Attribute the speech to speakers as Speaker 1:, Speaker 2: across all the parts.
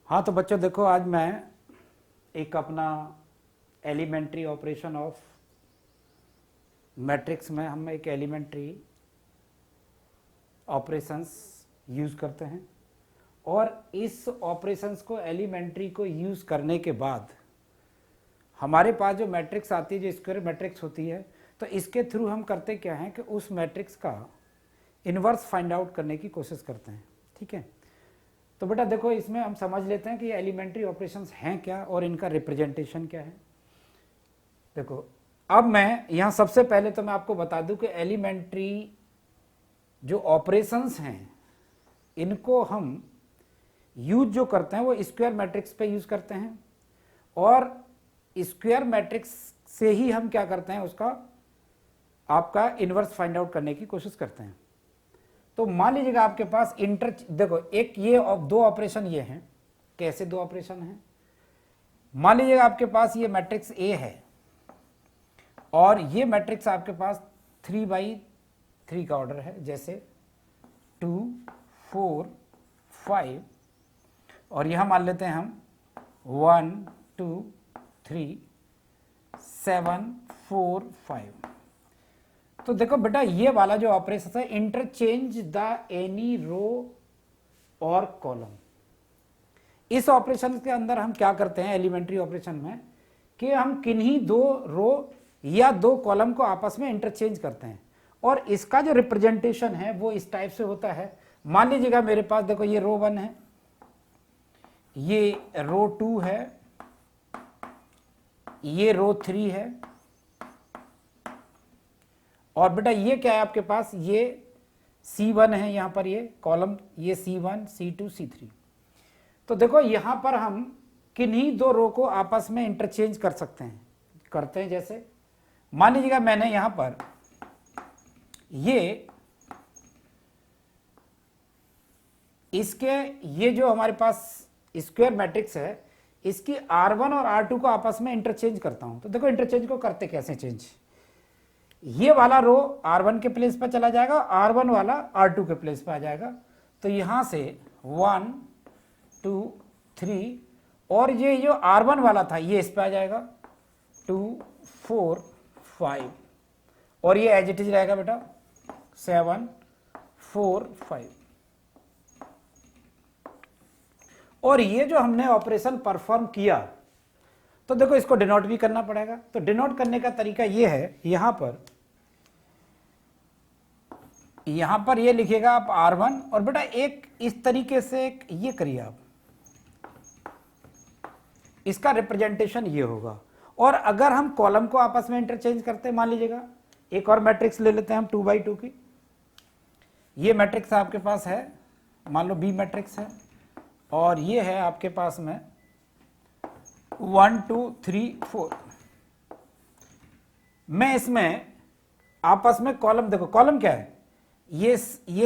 Speaker 1: हाँ तो बच्चों देखो, आज मैं एक अपना एलिमेंट्री ऑपरेशन ऑफ मैट्रिक्स में हम एक एलिमेंट्री ऑपरेशंस यूज़ करते हैं और इस ऑपरेशंस को एलिमेंट्री को यूज़ करने के बाद हमारे पास जो मैट्रिक्स आती है, जो स्क्वायर मैट्रिक्स होती है, तो इसके थ्रू हम करते क्या हैं कि उस मैट्रिक्स का इन्वर्स फाइंड आउट करने की कोशिश करते हैं। ठीक है, तो बेटा देखो, इसमें हम समझ लेते हैं कि ये एलिमेंट्री ऑपरेशंस हैं क्या और इनका रिप्रेजेंटेशन क्या है। देखो, अब मैं यहाँ सबसे पहले तो मैं आपको बता दूं कि एलिमेंट्री जो ऑपरेशंस हैं इनको हम यूज जो करते हैं वो स्क्वायर मैट्रिक्स पे यूज करते हैं और स्क्वायर मैट्रिक्स से ही हम क्या करते हैं, उसका आपका इन्वर्स फाइंड आउट करने की कोशिश करते हैं। तो मान लीजिएगा आपके पास देखो, एक ये दो ऑपरेशन ये हैं। कैसे दो ऑपरेशन हैं? मान लीजिएगा आपके पास ये मैट्रिक्स ए है और ये मैट्रिक्स आपके पास 3×3 का ऑर्डर है, जैसे 2, 4, 5 और यहां मान लेते हैं हम 1, 2, 3, 7, 4, 5। तो देखो बेटा, ये वाला जो ऑपरेशन है, इंटरचेंज द एनी रो और कॉलम, इस ऑपरेशन के अंदर हम क्या करते हैं एलिमेंट्री ऑपरेशन में कि हम किन्हीं दो रो या दो कॉलम को आपस में इंटरचेंज करते हैं और इसका जो रिप्रेजेंटेशन है वो इस टाइप से होता है। मान लीजिएगा मेरे पास देखो, ये रो 1 है, ये रो 2 है, ये रो 3 है और बेटा ये क्या है आपके पास, ये C1 है, यहां पर ये कॉलम, ये C1, C2, C3। तो देखो यहां पर हम किन्हीं दो रो को आपस में इंटरचेंज कर सकते हैं, करते हैं। जैसे मान लीजिएगा मैंने यहां पर ये जो हमारे पास स्क्वायर मैट्रिक्स है, इसकी R1 और R2 को आपस में इंटरचेंज करता हूं। तो देखो इंटरचेंज को करते कैसे चेंज, ये वाला रो R1 के प्लेस पर चला जाएगा, R1 वाला R2 के प्लेस पर आ जाएगा। तो यहां से 1, 2, 3 और ये जो R1 वाला था ये इस पे आ जाएगा, 2, 4, 5 और ये एज इट इज रहेगा बेटा 7, 4, 5। और ये जो हमने ऑपरेशन परफॉर्म किया, तो देखो इसको डिनोट भी करना पड़ेगा। तो डिनोट करने का तरीका ये है, यहां पर ये लिखेगा आप R1 और बेटा एक इस तरीके से एक ये करिए आप, इसका रिप्रेजेंटेशन ये होगा। और अगर हम कॉलम को आपस में इंटरचेंज करते हैं, मान लीजिएगा एक और मैट्रिक्स ले लेते हैं हम 2×2 की, ये मैट्रिक्स आपके पास है, मान लो B मैट्रिक्स है और ये है आपके पास में 1, 2, 3, 4। मैं इसमें आपस में कॉलम, देखो कॉलम क्या है, ये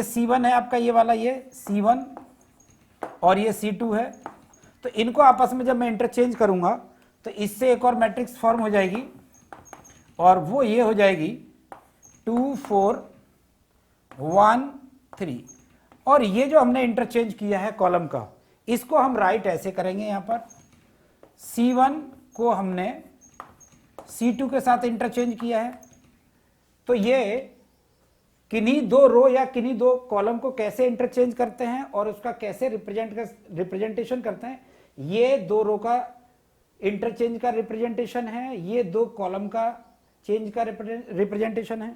Speaker 1: C1 है आपका, ये वाला ये C1 और ये C2 है। तो इनको आपस में जब मैं इंटरचेंज करूंगा तो इससे एक और मैट्रिक्स फॉर्म हो जाएगी और वो ये हो जाएगी 2, 4, 1, 3। और ये जो हमने इंटरचेंज किया है कॉलम का, इसको हम राइट ऐसे करेंगे, यहां पर C1 को हमने C2 के साथ इंटरचेंज किया है। तो ये किन्हीं दो रो या किन्हीं दो कॉलम को कैसे इंटरचेंज करते हैं और उसका कैसे रिप्रेजेंटेशन करते हैं, ये दो रो का इंटरचेंज का रिप्रेजेंटेशन है, ये दो कॉलम का चेंज का रिप्रेजेंटेशन है।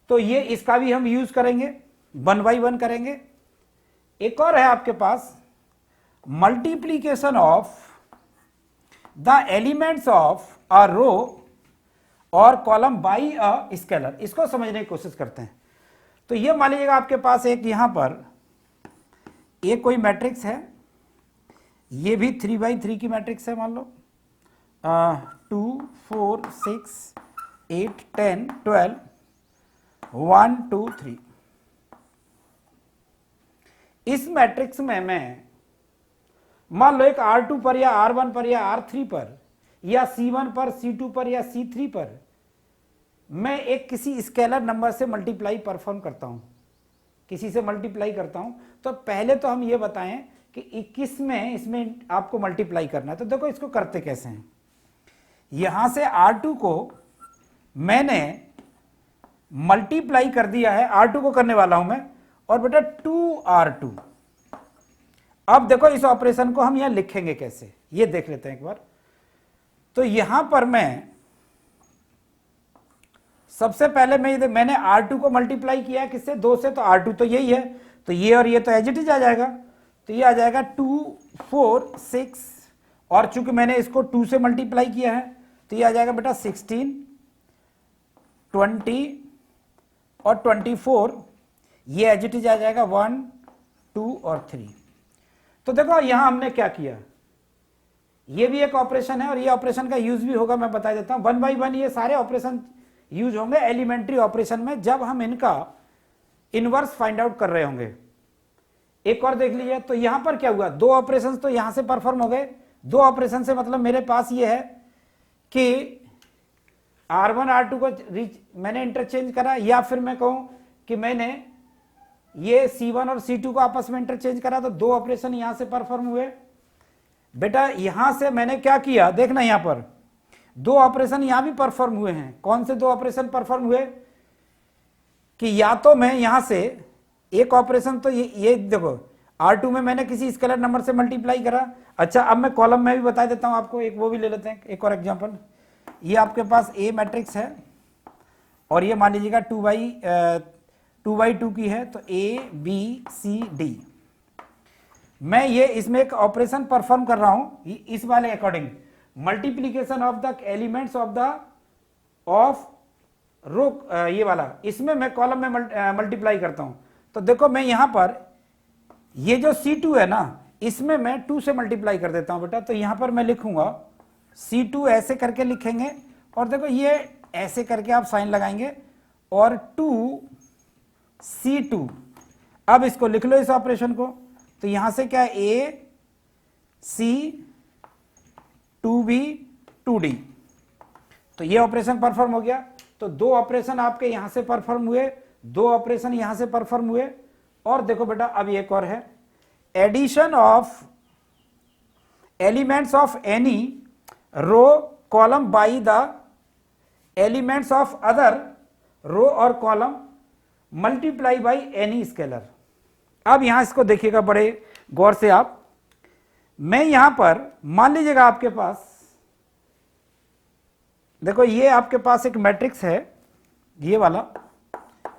Speaker 1: तो ये इसका भी हम यूज करेंगे, 1×1 करेंगे। एक और है आपके पास multiplication of the elements of a row और कॉलम बाई अ स्केलर, इसको समझने की कोशिश करते हैं। तो ये मान लीजिएगा आपके पास एक यहां पर एक कोई मैट्रिक्स है, ये भी 3×3 की मैट्रिक्स है, मान लो 2, 4, 6, 8, 10, 12, 1, 2, 3। इस मैट्रिक्स में मैं मान लो एक R2 पर या R1 पर या R3 पर या C1 पर, C2 पर या C3 पर मैं एक किसी स्केलर नंबर से मल्टीप्लाई परफॉर्म करता हूं, किसी से मल्टीप्लाई करता हूं। तो पहले तो हम ये बताएं कि 21 में इसमें आपको मल्टीप्लाई करना है। तो देखो इसको करते कैसे हैं, यहां से R2 को मैंने मल्टीप्लाई कर दिया है, R2 को करने वाला हूं मैं, और बेटा 2R2। अब देखो इस ऑपरेशन को हम यहां लिखेंगे कैसे, ये देख लेते हैं एक बार। तो यहां पर मैं सबसे पहले मैंने R2 को मल्टीप्लाई किया किससे, 2 से, तो R2 तो यही है, तो ये और ये तो एज इट इज आ जाएगा, तो ये आ जाएगा 2 4 6, और चूंकि मैंने इसको 2 से मल्टीप्लाई किया है तो ये आ जाएगा बेटा 16 20 और 24, ये एज इट इज आ जाएगा 1 2 और 3। तो देखो यहां हमने क्या किया, ये भी एक ऑपरेशन है और ये ऑपरेशन का यूज भी होगा, मैं बता देता हूं 1 बाई 1 ये सारे ऑपरेशन यूज होंगे एलिमेंट्री ऑपरेशन में जब हम इनका इनवर्स फाइंड आउट कर रहे होंगे। एक और देख लीजिए, तो यहां पर क्या हुआ, 2 ऑपरेशंस तो यहां से परफॉर्म हो गए। 2 ऑपरेशन से मतलब मेरे पास ये है कि R1 R2 को मैंने इंटरचेंज करा, या फिर मैं कहूं कि मैंने ये C1 और C2 को आपस में इंटरचेंज करा, तो 2 ऑपरेशन यहां से परफॉर्म हुए। बेटा यहां से मैंने क्या किया, देखना यहां पर 2 ऑपरेशन यहां भी परफॉर्म हुए हैं। कौन से 2 ऑपरेशन परफॉर्म हुए, कि या तो मैं यहां से एक ऑपरेशन, तो ये देखो R2 में मैंने किसी स्केलर नंबर से मल्टीप्लाई करा। अच्छा अब मैं कॉलम में भी बता देता हूं आपको, एक वो भी ले लेते हैं, एक और एग्जांपल। ये आपके पास A मैट्रिक्स है और ये मान लीजिएगा 2 बाई 2 की है, तो A B C D। मैं ये इसमें एक ऑपरेशन परफॉर्म कर रहा हूं इस वाले according, multiplication of the elements of row, ये वाला, इसमें मैं कॉलम में मल्टीप्लाई करता हूं। तो देखो मैं यहां पर ये जो C2 है ना, इसमें मैं 2 से मल्टीप्लाई कर देता हूं बेटा, तो यहां पर मैं लिखूंगा C2 ऐसे करके लिखेंगे, और देखो ये ऐसे करके आप साइन लगाएंगे, और 2C2। अब इसको लिख लो इस ऑपरेशन को, तो यहां से क्या A C 2B 2D, तो ये ऑपरेशन परफॉर्म हो गया। तो 2 ऑपरेशन आपके यहां से परफॉर्म हुए, 2 ऑपरेशन यहां से परफॉर्म हुए। और देखो बेटा अब एक और है, addition of elements of any row column by the elements of other row और column multiply by any scalar. अब यहां इसको देखिएगा बड़े गौर से आप, मैं यहां पर मान लीजिएगा आपके पास, देखो ये आपके पास एक मैट्रिक्स है, ये वाला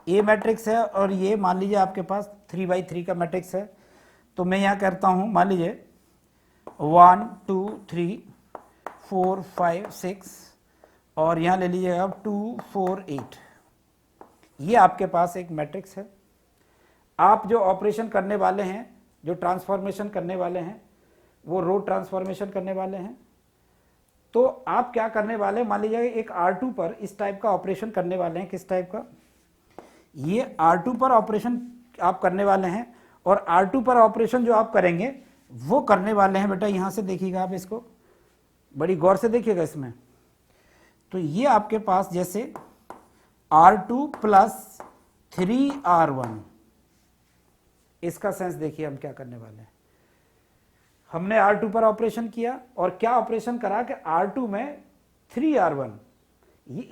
Speaker 1: A मैट्रिक्स है, और ये मान लीजिए आपके पास 3 बाई 3 का मैट्रिक्स है। तो मैं यहां करता हूं, मान लीजिए 1 2 3 4 5 6, और यहां ले लीजिए आप 2 4 8। ये आपके पास एक मैट्रिक्स है। आप जो ऑपरेशन करने वाले हैं, जो ट्रांसफॉर्मेशन करने वाले हैं, वो रो ट्रांसफॉर्मेशन करने वाले हैं। तो आप क्या करने वाले हैं, मान लीजिए एक R2 पर इस टाइप का ऑपरेशन करने वाले हैं। किस टाइप का, ये R2 पर ऑपरेशन आप करने वाले हैं, और R2 पर ऑपरेशन जो आप करेंगे वो करने वाले हैं बेटा, यहां से देखिएगा आप इसको बड़ी गौर से देखिएगा इसमें। तो ये आपके पास जैसे R2 प्लस 3R1, इसका सेंस देखिए हम क्या करने वाले हैं। हमने R2 पर ऑपरेशन किया, और क्या ऑपरेशन करा कि R2 में 3R1,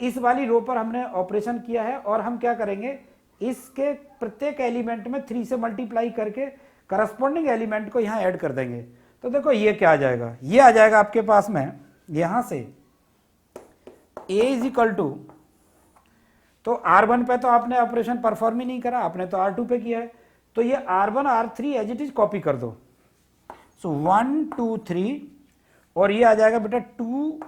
Speaker 1: इस वाली रो पर हमने ऑपरेशन किया है, और हम क्या करेंगे, इसके प्रत्येक एलिमेंट में 3 से मल्टीप्लाई करके करस्पॉन्डिंग एलिमेंट को यहां ऐड कर देंगे। तो देखो ये क्या आ जाएगा, ये आ जाएगा आपके पास में यहां से A इज इक्वल टू, तो R1 पे तो आपने ऑपरेशन परफॉर्म ही नहीं करा, आपने तो R2 पे किया है, तो ये R1 R3 as it is copy कर दो। सो 1 2 3, और ये आ जाएगा बेटा 2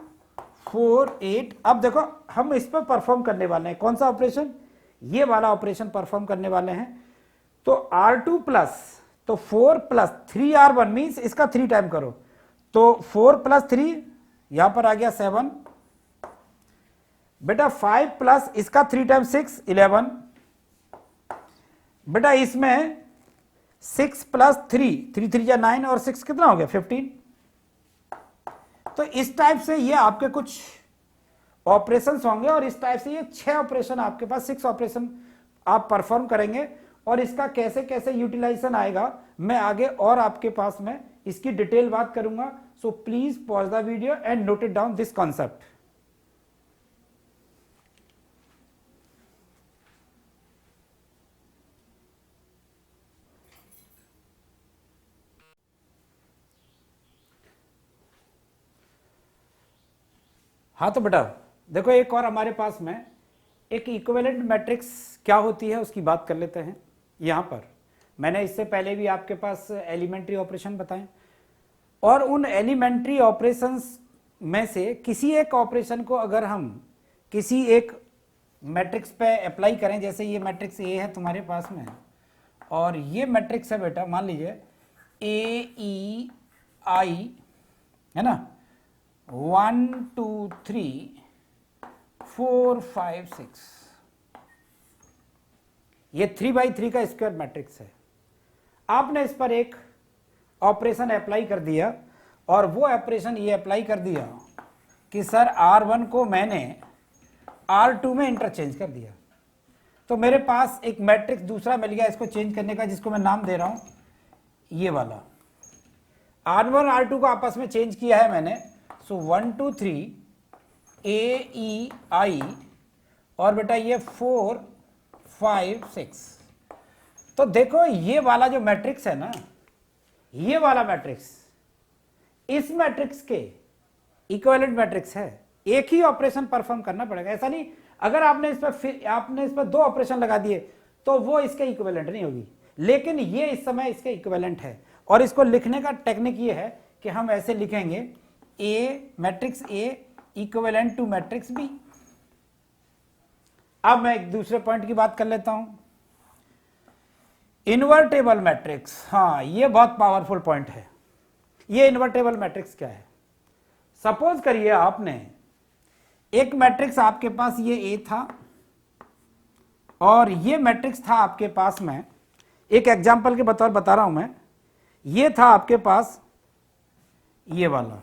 Speaker 1: 4 8। अब देखो हम इस पर परफॉर्म करने वाले हैं कौन सा ऑपरेशन, ये वाला ऑपरेशन परफॉर्म करने वाले हैं। तो R2 प्लस, तो 4 प्लस 3R1 मीन्स इसका 3 टाइम करो, तो 4 प्लस 3 यहां पर आ गया 7 बेटा, 5 प्लस इसका 3 टाइम 6 11 बेटा, इसमें 6 प्लस 3 3 3 या 9, और 6 कितना हो गया 15। तो इस टाइप से ये आपके कुछ ऑपरेशंस होंगे, और इस टाइप से ये 6 ऑपरेशन आपके पास, 6 ऑपरेशन आप परफॉर्म करेंगे, और इसका कैसे कैसे यूटिलाइजेशन आएगा मैं आगे और आपके पास में इसकी डिटेल बात करूंगा। So please pause the video and note it down this concept. हाँ तो बेटा देखो, एक और हमारे पास में एक इक्विवेलेंट मैट्रिक्स क्या होती है उसकी बात कर लेते हैं। यहां पर मैंने इससे पहले भी आपके पास एलिमेंट्री ऑपरेशन बताएं, और उन एलिमेंट्री ऑपरेशंस में से किसी एक ऑपरेशन को अगर हम किसी एक मैट्रिक्स पे अप्लाई करें, जैसे ये मैट्रिक्स ए है तुम्हारे पास में और ये मैट्रिक्स है बेटा, मान लीजिए ए ई आई है ना, 1 2 3 4 5 6, ये 3x3 का स्क्वायर मैट्रिक्स है। आपने इस पर एक ऑपरेशन अप्लाई कर दिया और वो ऑपरेशन ये अप्लाई कर दिया कि सर R1 को मैंने R2 में इंटरचेंज कर दिया, तो मेरे पास एक मैट्रिक्स दूसरा मिल गया इसको चेंज करने का, जिसको मैं नाम दे रहा हूं ये वाला। R1 R2 को आपस में चेंज किया है मैंने, सो 1 2 3 ए ई आई और बेटा ये 4 5 6। तो देखो ये वाला जो मैट्रिक्स है ना, ये वाला मैट्रिक्स इस मैट्रिक्स के इक्विवेलेंट मैट्रिक्स है। एक ही ऑपरेशन परफॉर्म करना पड़ेगा, ऐसा नहीं अगर आपने इस पर दो ऑपरेशन लगा दिए तो वो इसके इक्विवेलेंट नहीं होगी, लेकिन ये इस समय इसके इक्विवेलेंट है। और इसको लिखने का टेक्निक ये है कि हम ऐसे लिखेंगे A matrix A equivalent to matrix B. अब मैं एक दूसरे पॉइंट की बात कर लेता हूं, इन्वर्टेबल मैट्रिक्स। हाँ ये बहुत पावरफुल पॉइंट है। ये इन्वर्टेबल मैट्रिक्स क्या है? सपोज करिए आपने एक मैट्रिक्स आपके पास ये ए था और ये मैट्रिक्स था आपके पास में, एक एग्जांपल के बतौर बता रहा हूं मैं, ये था आपके पास ये वाला,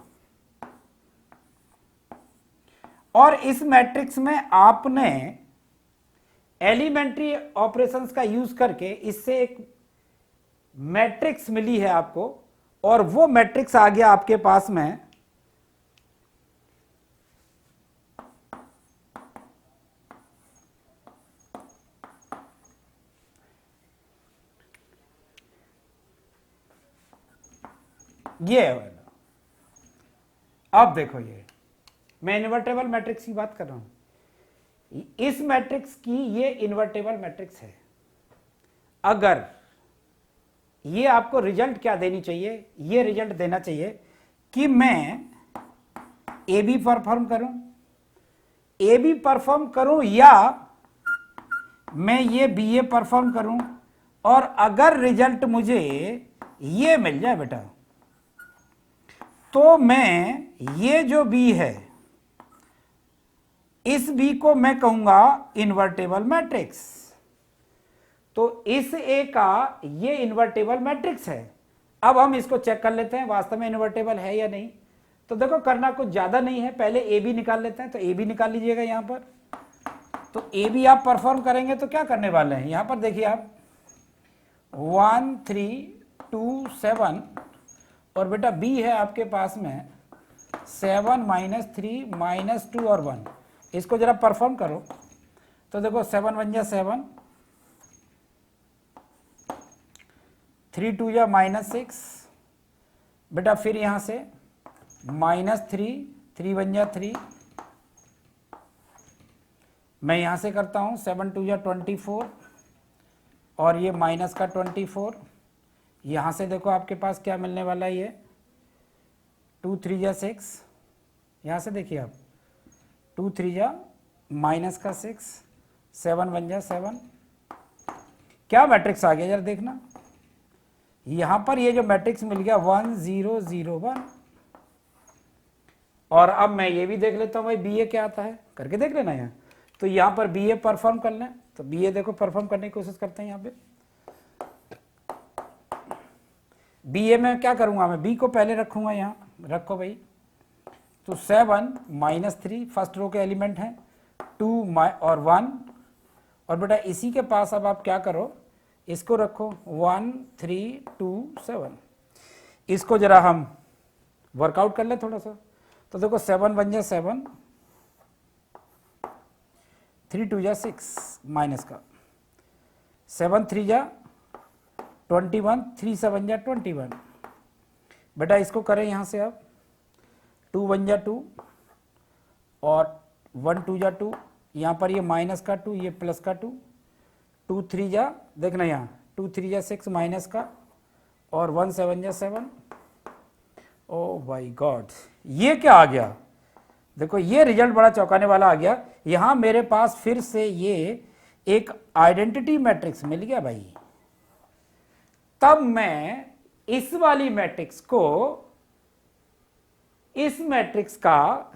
Speaker 1: और इस मैट्रिक्स में आपने एलिमेंट्री ऑपरेशंस का यूज करके इससे एक मैट्रिक्स मिली है आपको, और वो मैट्रिक्स आ गया आपके पास में ये वाला। अब देखो ये मैं इन्वर्टेबल मैट्रिक्स की बात कर रहा हूं, इस मैट्रिक्स की ये इन्वर्टेबल मैट्रिक्स है। अगर ये आपको रिजल्ट क्या देनी चाहिए, ये रिजल्ट देना चाहिए कि मैं ए बी परफॉर्म करूं या मैं ये बी ए परफॉर्म करूं, और अगर रिजल्ट मुझे ये मिल जाए बेटा तो मैं ये जो बी है इस बी को मैं कहूंगा इन्वर्टेबल मैट्रिक्स। तो इस ए का ये इन्वर्टेबल मैट्रिक्स है। अब हम इसको चेक कर लेते हैं वास्तव में इन्वर्टेबल है या नहीं। तो देखो करना कुछ ज्यादा नहीं है, पहले ए बी निकाल लेते हैं। तो ए बी निकाल लीजिएगा यहां पर। तो ए बी आप परफॉर्म करेंगे तो क्या करने वाले हैं, यहां पर देखिए आप 1 3 2 7, और बेटा बी है आपके पास में 7 -3 -2 और 1। इसको जरा परफॉर्म करो तो देखो 7 1 जा 7, 3 2 जा -6, बेटा फिर यहां से -3 3 1 जा 3, मैं यहां से करता हूं 7 2 जा 24 और ये माइनस का 24। यहां से देखो आपके पास क्या मिलने वाला है, ये 2 3 जा 6, यहां से देखिए आप 2 3 जा माइनस का 6, 7 1 जा 7। क्या मैट्रिक्स आ गया जरा देखना, यहां पर ये जो मैट्रिक्स मिल गया 1 0 0 1। और अब मैं ये भी देख लेता हूं भाई बी ए क्या आता है, करके देख लेना यहाँ। तो यहां पर बी ए परफॉर्म कर लें, तो बी ए देखो परफॉर्म करने की कोशिश करते हैं। यहाँ पे बी ए में क्या करूंगा, मैं बी को पहले रखूंगा, यहाँ रखो भाई। तो 7 -3 फर्स्ट रो के एलिमेंट हैं, 2 और 1, और बेटा इसी के पास अब आप क्या करो, इसको रखो 1 3 2 7, इसको जरा हम वर्कआउट कर ले थोड़ा सा। तो देखो 7 1 जा 7, 3 2 जा 6 माइनस का 7 3 जा 21, 3 7 जा 21। बेटा इसको करें यहाँ से आप 2 1 जा 2 और 1 2 जा 2, यहाँ पर ये माइनस का 2, ये प्लस का 2, 2 3 जा, देखना यहाँ 2 3 जा 6 माइनस का, और 1 7 जा 7। ओ माय गॉड, ये क्या आ गया? देखो ये रिजल्ट बड़ा चौंकाने वाला आ गया। यहाँ मेरे पास फिर से ये एक आइडेंटिटी मैट्रिक्स मिल गया भाई। तब मैं इस वाली मैट्रिक्स को इस मैट्रिक्स का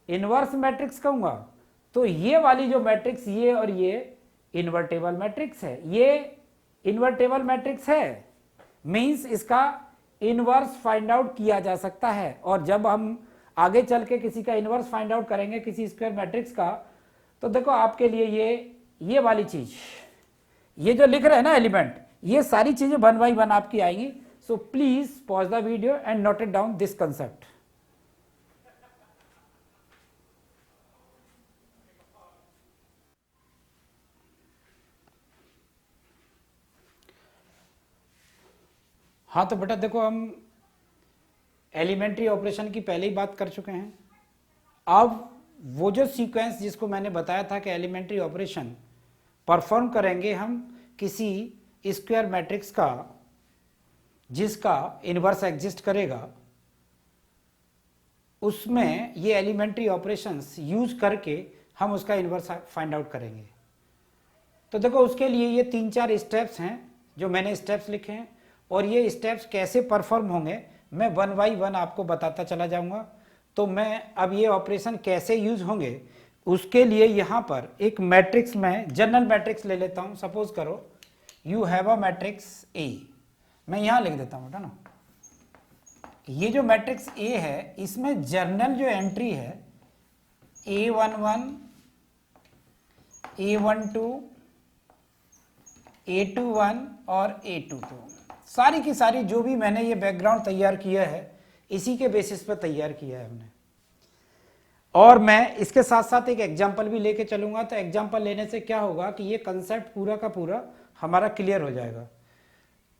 Speaker 1: इनवर्स मैट्रिक्स कहूंगा। तो ये वाली जो मैट्रिक्स, ये और ये इन्वर्टेबल मैट्रिक्स है, ये इन्वर्टेबल मैट्रिक्स है, मींस इसका इनवर्स फाइंड आउट किया जा सकता है। और जब हम आगे चल के किसी का इनवर्स फाइंड आउट करेंगे किसी स्क्वायर मैट्रिक्स का, तो देखो आपके लिए ये वाली चीज, ये जो लिख रहे हैं ना एलिमेंट, ये सारी चीजें 1 by 1 आपकी आएंगी। So please pause the video and note it down this concept. हाँ तो बेटा देखो, हम एलिमेंट्री ऑपरेशन की पहले ही बात कर चुके हैं। अब वो जो सीक्वेंस जिसको मैंने बताया था कि एलिमेंट्री ऑपरेशन परफॉर्म करेंगे हम किसी स्क्वायर मैट्रिक्स का जिसका इनवर्स एग्जिस्ट करेगा, उसमें ये एलिमेंट्री ऑपरेशंस यूज करके हम उसका इनवर्स फाइंड आउट करेंगे। तो देखो उसके लिए ये 3-4 स्टेप्स हैं जो मैंने स्टेप्स लिखे हैं, और ये स्टेप्स कैसे परफॉर्म होंगे मैं 1 by 1 आपको बताता चला जाऊंगा। तो मैं अब ये ऑपरेशन कैसे यूज होंगे उसके लिए यहाँ पर एक मैट्रिक्स में जनरल मैट्रिक्स ले लेता हूँ। सपोज करो you have a matrix A, मैं यहाँ लिख देता हूँ बेटा ना। ये जो मैट्रिक्स ए है इसमें जर्नल जो एंट्री है A11, A12, A21 और A22, सारी की सारी जो भी मैंने ये बैकग्राउंड तैयार किया है इसी के बेसिस पर तैयार किया है हमने। और मैं इसके साथ साथ एक एग्जांपल भी लेके चलूंगा। तो एग्जांपल लेने से क्या होगा कि ये कंसेप्ट पूरा का पूरा हमारा क्लियर हो जाएगा।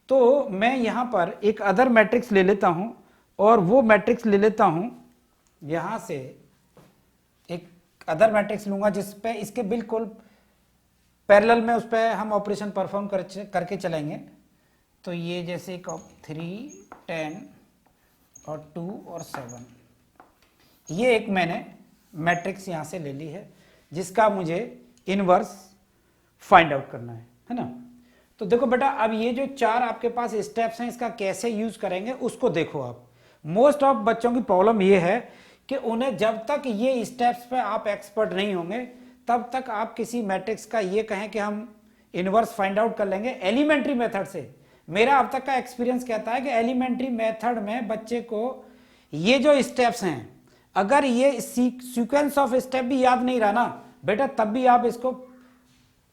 Speaker 1: तो मैं यहाँ पर एक अदर मैट्रिक्स ले लेता हूँ, और वो मैट्रिक्स ले लेता हूँ यहाँ से एक अदर मैट्रिक्स लूंगा जिस पे इसके बिल्कुल पैरेलल में उस पर हम ऑपरेशन परफॉर्म करके चलेंगे। तो ये जैसे 3 10 और 2 और 7, ये एक मैंने मैट्रिक्स यहाँ से ले ली है जिसका मुझे इनवर्स फाइंड आउट करना है ना। तो देखो बेटा, अब ये जो 4 आपके पास स्टेप्स हैं इसका कैसे यूज करेंगे उसको देखो आप। मोस्ट ऑफ बच्चों की प्रॉब्लम ये है कि उन्हें जब तक ये स्टेप्स पे आप एक्सपर्ट नहीं होंगे तब तक आप किसी मैट्रिक्स का ये कहें कि हम इनवर्स फाइंड आउट कर लेंगे एलिमेंट्री मेथड से। मेरा अब तक का एक्सपीरियंस कहता है कि एलिमेंट्री मेथड में बच्चे को ये जो स्टेप्स हैं, अगर ये सीक्वेंस ऑफ स्टेप भी याद नहीं रहा ना बेटा, तब भी आप इसको,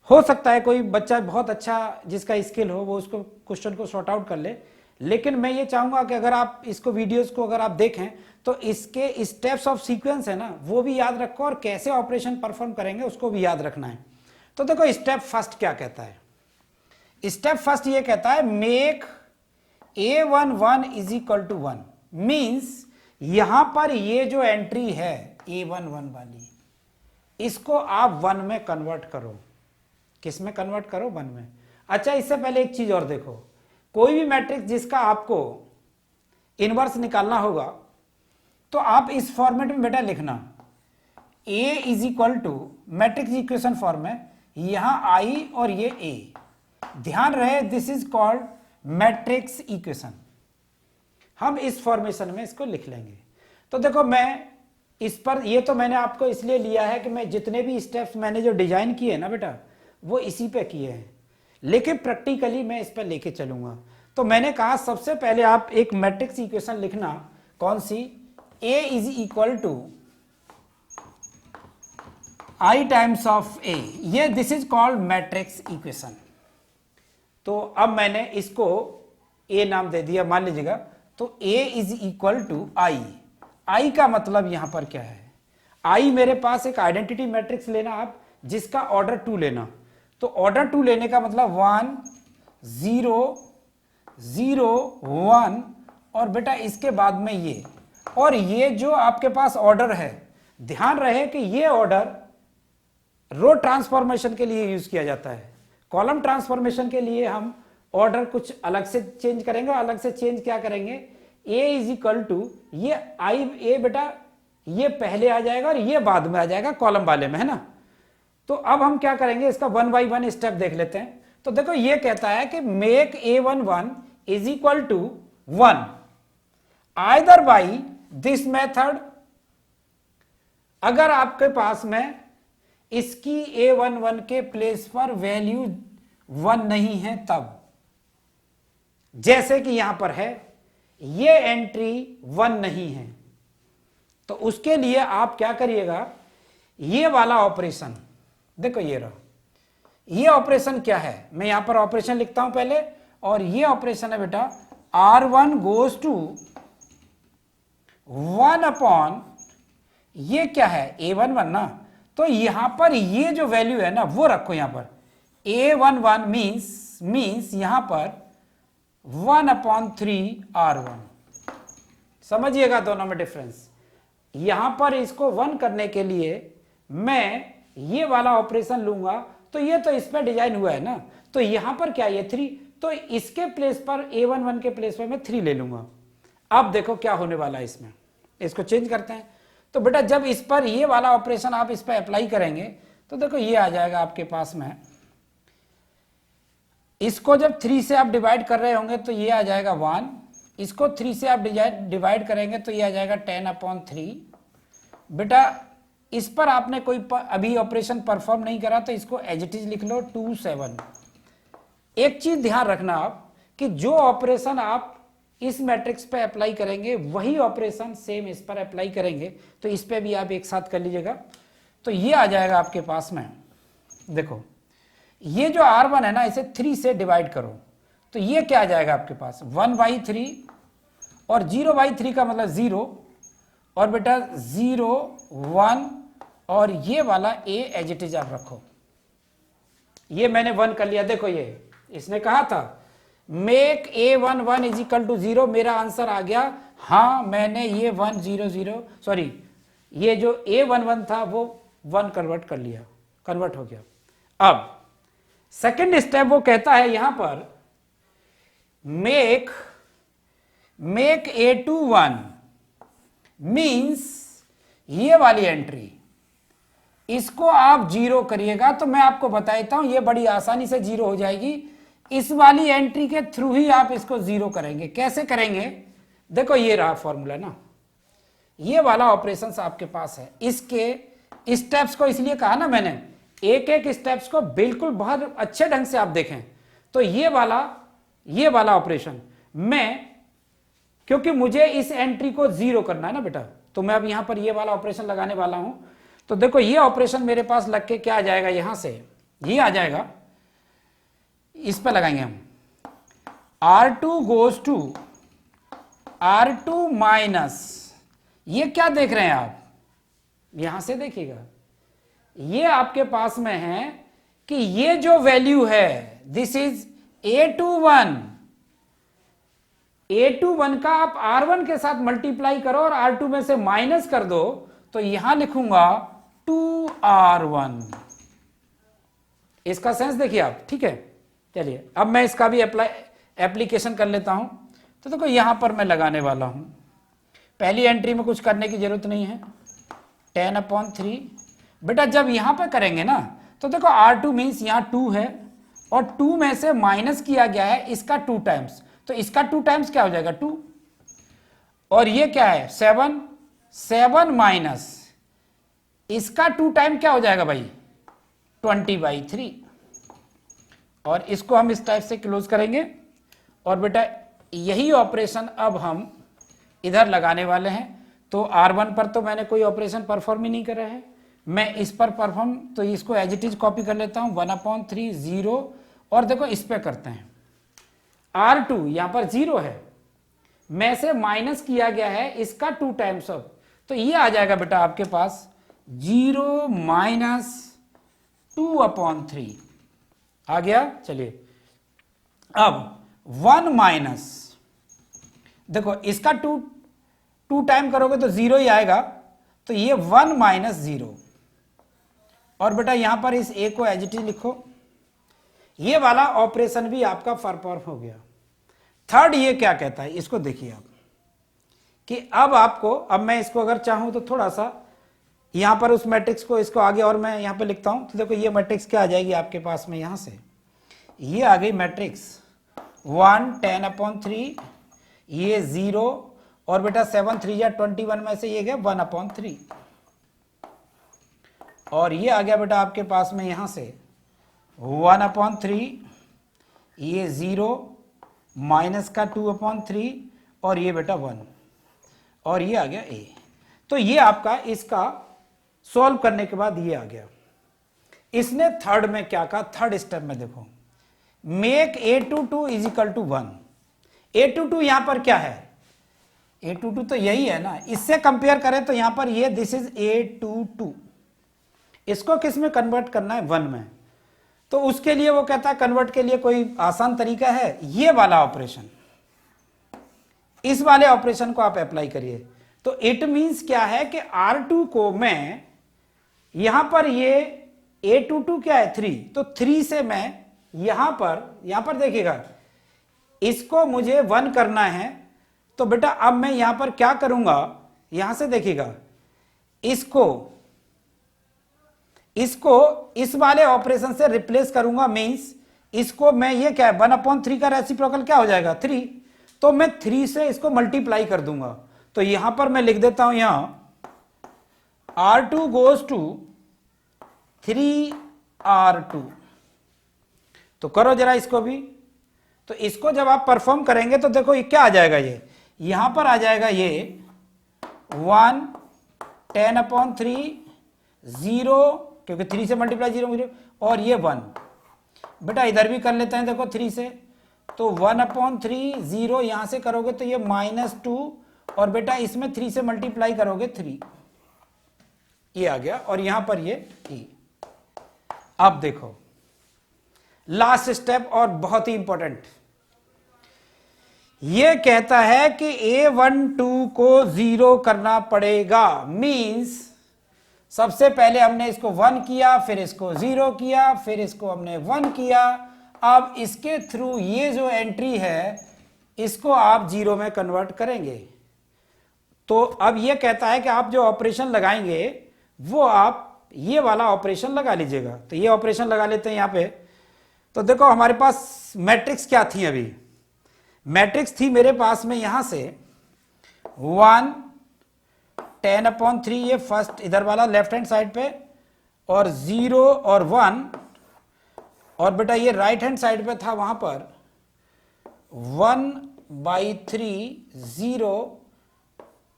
Speaker 1: हो सकता है कोई बच्चा बहुत अच्छा जिसका स्किल हो वो उसको क्वेश्चन को सॉर्ट आउट कर ले। लेकिन मैं ये चाहूंगा कि अगर आप इसको वीडियोस को अगर आप देखें तो इसके स्टेप्स ऑफ सीक्वेंस है ना वो भी याद रखो, और कैसे ऑपरेशन परफॉर्म करेंगे उसको भी याद रखना है। तो देखो स्टेप फर्स्ट क्या कहता है। स्टेप फर्स्ट ये कहता है make A11 is equal to 1, means यहां पर ये जो एंट्री है A11 वाली, इसको आप 1 में कन्वर्ट करो। किस में कन्वर्ट करो? 1 में। अच्छा, इससे पहले एक चीज और देखो, कोई भी मैट्रिक्स जिसका आपको इनवर्स निकालना होगा तो आप इस फॉर्मेट में बेटा लिखना A is equal to matrix equation form में, यहां I और ये A, ध्यान रहे this is called matrix equation. हम इस फॉर्मेशन में इसको लिख लेंगे। तो देखो मैं इस पर, ये तो मैंने आपको इसलिए लिया है कि मैं जितने भी स्टेप्स मैंने जो डिजाइन किए ना बेटा वो इसी पे किए हैं, लेकिन प्रैक्टिकली मैं इस पर लेके चलूंगा। तो मैंने कहा सबसे पहले आप एक मैट्रिक्स इक्वेशन लिखना, कौन सी? A is equal to I times of A, ये this is called matrix equation. तो अब मैंने इसको ए नाम दे दिया, मान लीजिएगा। तो ए इज इक्वल टू आई। आई का मतलब यहां पर क्या है, आई मेरे पास एक आइडेंटिटी मैट्रिक्स लेना आप, जिसका ऑर्डर 2 लेना। तो ऑर्डर 2 लेने का मतलब 1 0 0 1, और बेटा इसके बाद में ये, और ये जो आपके पास ऑर्डर है, ध्यान रहे कि ये ऑर्डर रो ट्रांसफॉर्मेशन के लिए यूज किया जाता है। कॉलम ट्रांसफॉर्मेशन के लिए हम ऑर्डर कुछ अलग से चेंज करेंगे। अलग से चेंज क्या करेंगे, ए इज इक्वल टू ये आई, ए बेटा ये पहले आ जाएगा और ये बाद में आ जाएगा कॉलम वाले में, है ना। तो अब हम क्या करेंगे, इसका 1 बाई 1 स्टेप देख लेते हैं। तो देखो ये कहता है कि make A11 is equal to 1 either by this method. अगर आपके पास में इसकी A11 के प्लेस पर वैल्यू 1 नहीं है तब, जैसे कि यहां पर है ये एंट्री 1 नहीं है, तो उसके लिए आप क्या करिएगा, ये वाला ऑपरेशन देखो, ये रहा, ये ऑपरेशन क्या है, मैं यहां पर ऑपरेशन लिखता हूं पहले, और ये ऑपरेशन है बेटा R1 गोज टू 1 अपॉन ये क्या है A11 ना। तो यहां पर ये जो वैल्यू है ना वो रखो, यहां पर A11 मीन्स यहां पर 1/3 R1। समझिएगा दोनों में डिफरेंस। यहां पर इसको 1 करने के लिए मैं ये वाला ऑपरेशन लूंगा, तो ये तो इस पर डिजाइन हुआ है ना, तो यहां पर क्या ये 3, तो इसके प्लेस पर A11 के प्लेस पर मैं 3 ले लूंगा। अब देखो क्या होने वाला है इसमें, इसको चेंज करते हैं। तो बेटा जब इस पर ये वाला ऑपरेशन आप इस पर अप्लाई करेंगे, तो देखो ये आ जाएगा आपके पास में, इसको जब 3 से आप डिवाइड कर रहे होंगे तो ये आ जाएगा 1, इसको 3 से आप डिवाइड करेंगे तो ये आ जाएगा 10/3। बेटा इस पर आपने कोई अभी ऑपरेशन परफॉर्म नहीं करा, तो इसको एज इट इज लिख लो 2 7। एक चीज ध्यान रखना आप कि जो ऑपरेशन आप इस मैट्रिक्स पे अप्लाई करेंगे वही ऑपरेशन सेम इस पर अप्लाई करेंगे, तो इस पे भी आप एक साथ कर लीजिएगा। तो ये आ जाएगा आपके पास में, देखो ये जो R1 है ना, इसे 3 से डिवाइड करो, तो ये क्या आ जाएगा आपके पास 1/3, और 0/3 का मतलब 0, और बेटा 0 1, और ये वाला A एज इट इज आप रखो। ये मैंने 1 कर लिया। देखो ये इसने कहा था make A11 is equal to 0, मेरा आंसर आ गया। हाँ मैंने ये 1 0 0 सॉरी ये जो A11 था वो 1 कन्वर्ट हो गया। अब सेकंड स्टेप वो कहता है यहां पर मेक A21 मींस ये वाली एंट्री, इसको आप 0 करिएगा, तो मैं आपको बता देता हूं ये बड़ी आसानी से 0 हो जाएगी। इस वाली एंट्री के थ्रू ही आप इसको 0 करेंगे। कैसे करेंगे, देखो ये रहा फॉर्मूला ना, ये वाला ऑपरेशन आपके पास है। इसके स्टेप्स को इसलिए कहा ना मैंने, एक एक स्टेप्स को बिल्कुल बहुत अच्छे ढंग से आप देखें। तो ये वाला ऑपरेशन मैं, क्योंकि मुझे इस एंट्री को 0 करना है ना बेटा, तो मैं अब यहां पर ये वाला ऑपरेशन लगाने वाला हूं। तो देखो ये ऑपरेशन मेरे पास लग के क्या आ जाएगा, यहां से ये आ जाएगा, इस पर लगाएंगे हम R2 goes to R2 minus, ये क्या देख रहे हैं आप, यहां से देखिएगा, ये आपके पास में है कि ये जो वैल्यू है दिस इज A21 का आप R1 के साथ मल्टीप्लाई करो और R2 में से माइनस कर दो, तो यहां लिखूंगा 2R1। इसका सेंस देखिए आप, ठीक है। चलिए अब मैं इसका भी एप्लीकेशन कर लेता हूं। तो देखो यहां पर मैं लगाने वाला हूं, पहली एंट्री में कुछ करने की जरूरत नहीं है, 10/3। बेटा जब यहां पर करेंगे ना, तो देखो R2 मीन्स यहां 2 है, और 2 में से माइनस किया गया है इसका 2 टाइम्स, तो इसका 2 टाइम्स क्या हो जाएगा 2, और ये क्या है 7 माइनस इसका 2 टाइम क्या हो जाएगा भाई 20/3, और इसको हम इस टाइप से क्लोज करेंगे। और बेटा यही ऑपरेशन अब हम इधर लगाने वाले हैं। तो R1 पर तो मैंने कोई ऑपरेशन परफॉर्म ही नहीं करा है, मैं इस पर परफॉर्म, तो इसको एज इट इज कॉपी कर लेता हूं 1/3 0, और देखो इस पे करते हैं R2 यहां पर 0 है, में से माइनस किया गया है इसका 2 टाइम्स ऑफ, तो ये आ जाएगा बेटा आपके पास 0 माइनस 2/3 आ गया। चलिए अब 1 माइनस, देखो इसका 2 टाइम करोगे तो 0 ही आएगा, तो ये 1 माइनस 0, और बेटा यहां पर इस a को एज इट इज लिखो। ये वाला ऑपरेशन भी आपका परफॉर्म हो गया। थर्ड ये क्या कहता है, इसको देखिए आप, कि अब आपको, अब मैं इसको अगर चाहूं तो थोड़ा सा यहां पर उस मैट्रिक्स को, इसको आगे और मैं यहां पे लिखता हूं, तो देखो ये मैट्रिक्स क्या आ जाएगी आपके पास में, यहां से ये आ गई मैट्रिक्स 1 10/3, ये 0, और बेटा 7 3 या 21 में से ये गया 1/3, और ये आ गया बेटा आपके पास में यहां से 1/3, ये 0 माइनस का 2/3, और ये बेटा 1, और ये आ गया a। तो ये आपका इसका सॉल्व करने के बाद ये आ गया। इसने थर्ड में क्या कहा, थर्ड स्टेप में देखो, make a22 is equal to 1। a22 यहां पर क्या है, a22 तो यही है ना, इससे कंपेयर करें तो यहां पर ये दिस इज a22, इसको किस में कन्वर्ट करना है, 1 में। तो उसके लिए वो कहता है कन्वर्ट के लिए कोई आसान तरीका है, ये वाला ऑपरेशन, इस वाले ऑपरेशन को आप अप्लाई करिए। तो इट मींस क्या है कि R2 को मैं यहां पर, ये a22 क्या है 3, तो 3 से मैं यहां पर देखिएगा, इसको मुझे 1 करना है, तो बेटा अब मैं यहां पर क्या करूंगा, यहां से देखिएगा, इसको इस वाले ऑपरेशन से रिप्लेस करूंगा, मींस इसको मैं, ये क्या है 1/3 का रेसिप्रोकल क्या हो जाएगा 3, तो मैं 3 से इसको मल्टीप्लाई कर दूंगा। तो यहां पर मैं लिख देता हूं, यहां R2 गोज टू 3R2। तो करो जरा इसको भी, तो इसको जब आप परफॉर्म करेंगे तो देखो ये क्या आ जाएगा, ये यहां पर आ जाएगा ये 1 10/3 0, क्योंकि 3 से मल्टीप्लाई 0, और ये 1, बेटा इधर भी कर लेते हैं, देखो 3 से, तो 1/3 0 यहां से करोगे तो ये -2, और बेटा इसमें 3 से मल्टीप्लाई करोगे 3, ये आ गया, और यहां पर ये e। अब देखो लास्ट स्टेप, और बहुत ही इंपॉर्टेंट, ये कहता है कि a12 को 0 करना पड़ेगा, मींस सबसे पहले हमने इसको 1 किया, फिर इसको 0 किया, फिर इसको हमने 1 किया, अब इसके थ्रू ये जो एंट्री है इसको आप 0 में कन्वर्ट करेंगे। तो अब ये कहता है कि आप जो ऑपरेशन लगाएंगे वो आप ये वाला ऑपरेशन लगा लीजिएगा। तो ये ऑपरेशन लगा लेते हैं यहां पे। तो देखो हमारे पास मैट्रिक्स क्या थी, अभी मैट्रिक्स थी मेरे पास में यहां से 1 10/3, ये फर्स्ट इधर वाला लेफ्ट हैंड साइड पे, और 0 और 1, और बेटा ये राइट हैंड साइड पे था वहां पर 1/3 0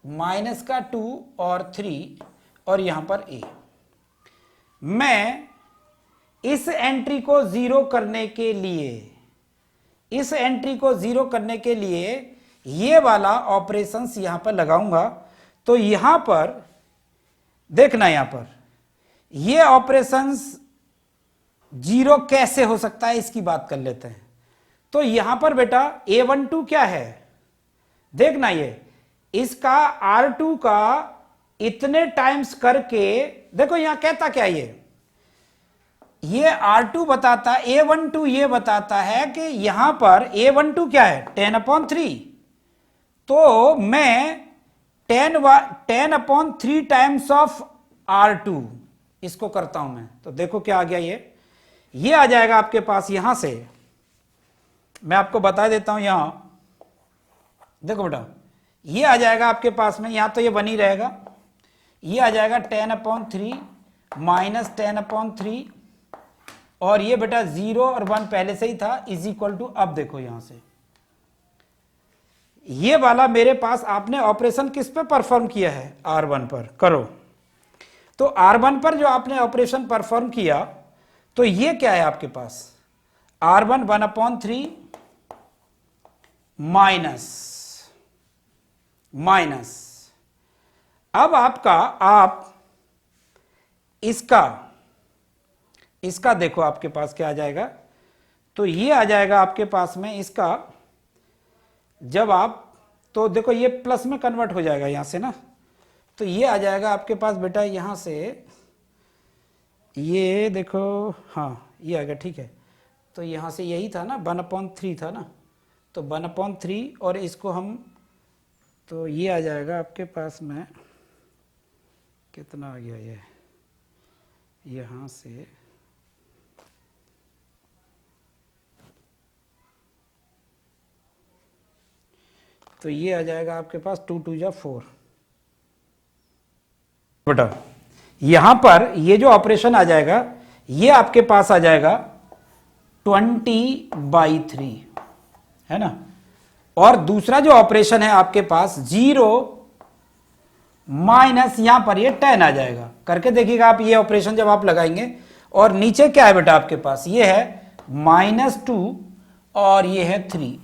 Speaker 1: माइनस का 2 और 3, और यहां पर a। मैं इस एंट्री को 0 करने के लिए, इस एंट्री को 0 करने के लिए ये वाला ऑपरेशंस यहां पर लगाऊंगा। तो यहां पर देखना, यहां पर ये ऑपरेशंस 0 कैसे हो सकता है इसकी बात कर लेते हैं। तो यहां पर बेटा a12 क्या है, देखना, ये इसका R2 का इतने टाइम्स करके, देखो यहां कहता क्या, ये R2 बताता है, a12 ये बताता है कि यहां पर a12 क्या है 10/3, तो मैं 10/3 टाइम्स ऑफ R2 इसको करता हूं मैं। तो देखो क्या आ गया, ये आ जाएगा आपके पास, यहां से मैं आपको बता देता हूं, यहां देखो बेटा ये आ जाएगा आपके पास में, यहां तो ये बनी रहेगा, ये आ जाएगा 10/3 माइनस 10/3, और ये बेटा 0 और 1 पहले से ही था, इज इक्वल टू, अब देखो यहां से ये वाला मेरे पास, आपने ऑपरेशन किस पे परफॉर्म किया है, R1 पर करो। तो R1 पर जो आपने ऑपरेशन परफॉर्म किया, तो ये क्या है आपके पास R1 1/3, माइनस माइनस। अब आप इसका देखो आपके पास क्या आ जाएगा, तो ये आ जाएगा आपके पास में इसका, जब आप तो देखो ये प्लस में कन्वर्ट हो जाएगा यहां से ना, तो ये आ जाएगा आपके पास बेटा यहां से, ये देखो हाँ ये आ गया, ठीक है। तो यहां से यही था ना 1/3 था ना, तो 1/3 और इसको हम, तो ये आ जाएगा आपके पास में कितना आ गया, ये यहां से तो ये आ जाएगा आपके पास 2 2 जा 4 बेटा। यहां पर ये जो ऑपरेशन आ जाएगा ये आपके पास आ जाएगा 20/3 है ना, और दूसरा जो ऑपरेशन है आपके पास 0 माइनस यहां पर ये 10 आ जाएगा। करके देखिएगा आप ये ऑपरेशन जब आप लगाएंगे, और नीचे क्या है बेटा आपके पास, ये है -2 और ये है 3।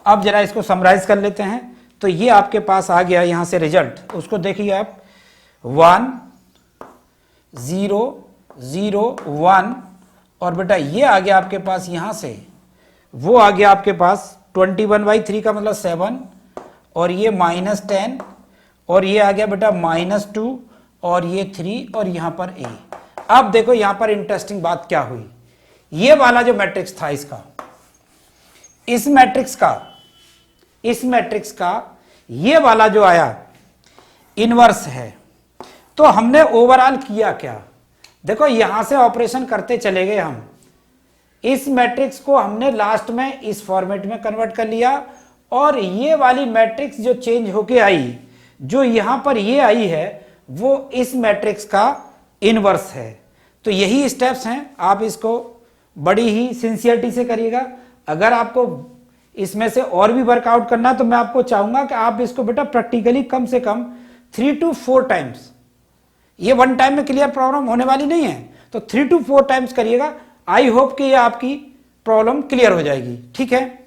Speaker 1: अब जरा इसको समराइज कर लेते हैं, तो ये आपके पास आ गया यहां से रिजल्ट, उसको देखिए आप 1 0 0 1, और बेटा ये आ गया आपके पास यहां से, वो आ गया आपके पास 21/3 का मतलब 7, और ये -10, और ये आ गया बेटा -2 और ये 3 और यहां पर a। अब देखो यहां पर इंटरेस्टिंग बात क्या हुई, ये वाला जो मैट्रिक्स था इसका, इस मैट्रिक्स का ये वाला जो आया इनवर्स है। तो हमने ओवरऑल किया क्या, देखो यहां से ऑपरेशन करते चले गए हम, इस मैट्रिक्स को हमने लास्ट में इस फॉर्मेट में कन्वर्ट कर लिया, और ये वाली मैट्रिक्स जो चेंज होके आई, जो यहां पर ये आई है, वो इस मैट्रिक्स का इनवर्स है। तो यही स्टेप्स हैं, आप इसको बड़ी ही सिंसियरिटी से करिएगा। अगर आपको इसमें से और भी वर्कआउट करना है तो मैं आपको चाहूंगा कि आप इसको बेटा प्रैक्टिकली कम से कम 3 to 4 टाइम्स, ये 1 टाइम में क्लियर प्रॉब्लम होने वाली नहीं है, तो 3 to 4 टाइम्स करिएगा। आई होप कि ये आपकी प्रॉब्लम क्लियर हो जाएगी, ठीक है।